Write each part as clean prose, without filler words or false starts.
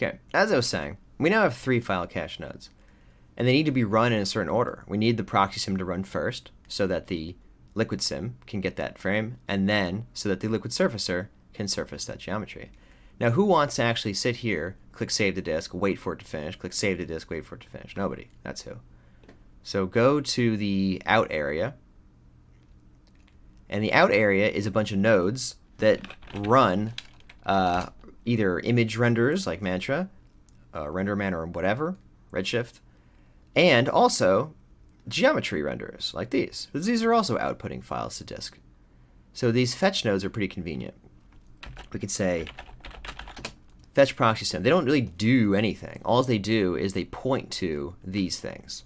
Okay, as I was saying, we now have 3 file cache nodes, and they need to be run in a certain order. We need the proxy sim to run first, so that the liquid sim can get that frame, and then so that the liquid surfacer can surface that geometry. Now, who wants to actually sit here, click save to disk, wait for it to finish, click save to disk, wait for it to finish? Nobody. That's who. So go to the out area, and the out area is a bunch of nodes that run either image renderers like Mantra, RenderMan or whatever, Redshift, and also geometry renderers like these. These are also outputting files to disk. So these fetch nodes are pretty convenient. We could say fetch proxy sim. They don't really do anything. All they do is they point to these things.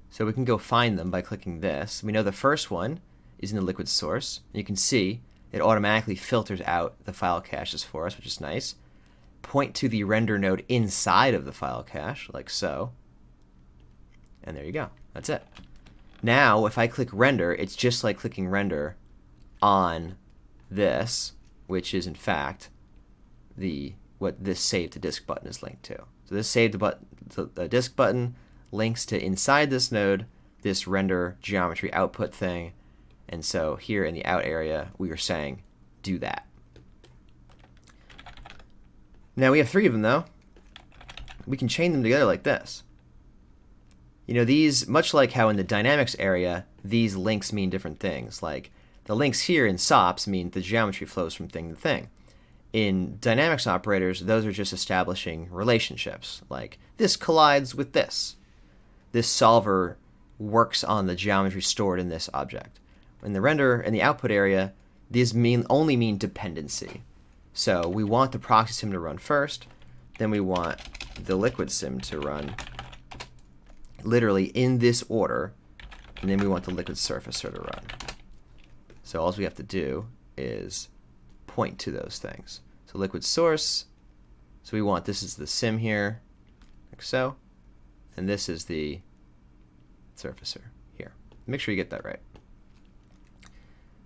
So we can go find them by clicking this. We know the first one is in the liquid source. You can see it automatically filters out the file caches for us, which is nice. Point to the render node inside of the file cache, like so. And there you go. That's it. Now, if I click render, it's just like clicking render on this, which is in fact what this save to disk button is linked to. So this save to the disk button links to inside this node, this render geometry output thing. And so here in the out area, we are saying, do that. Now we have 3 of them though. We can chain them together like this. You know, these, much like how in the dynamics area, these links mean different things. Like the links here in SOPs mean the geometry flows from thing to thing. In dynamics operators, those are just establishing relationships. Like this collides with this. This solver works on the geometry stored in this object. In the render and the output area, these only mean dependency. So we want the proxy sim to run first, then we want the liquid sim to run literally in this order, and then we want the liquid surfacer to run. So all we have to do is point to those things. So liquid source, so we want, this is the sim here, like so, and this is the surfacer here. Make sure you get that right.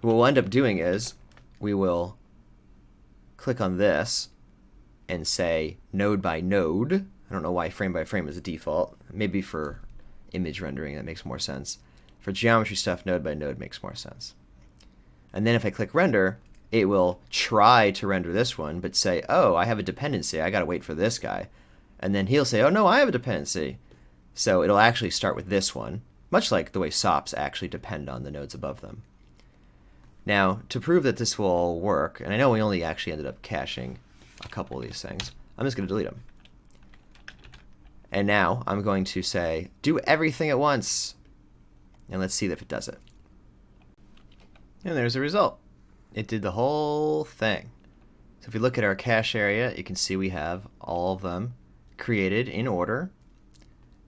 What we'll end up doing is we will click on this and say node by node. I don't know why frame by frame is a default. Maybe for image rendering that makes more sense. For geometry stuff, node by node makes more sense. And then if I click render, it will try to render this one, but say, oh, I have a dependency. I got to wait for this guy. And then he'll say, oh, no, I have a dependency. So it'll actually start with this one, much like the way SOPs actually depend on the nodes above them. Now, to prove that this will all work, and I know we only actually ended up caching a couple of these things, I'm just going to delete them. And now I'm going to say, do everything at once. And let's see if it does it. And there's the result. It did the whole thing. So if we look at our cache area, you can see we have all of them created in order.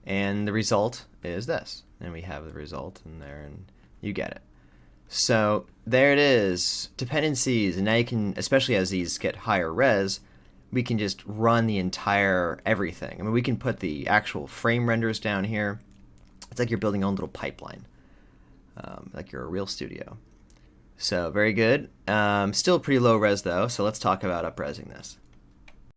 And the result is this. And we have the result in there, and you get it. So there it is, dependencies, and now you can, especially as these get higher res, we can just run the entire everything. I mean, we can put the actual frame renders down here. It's like you're building your own little pipeline, like you're a real studio. So very good. Still pretty low res though, so let's talk about up-resing this.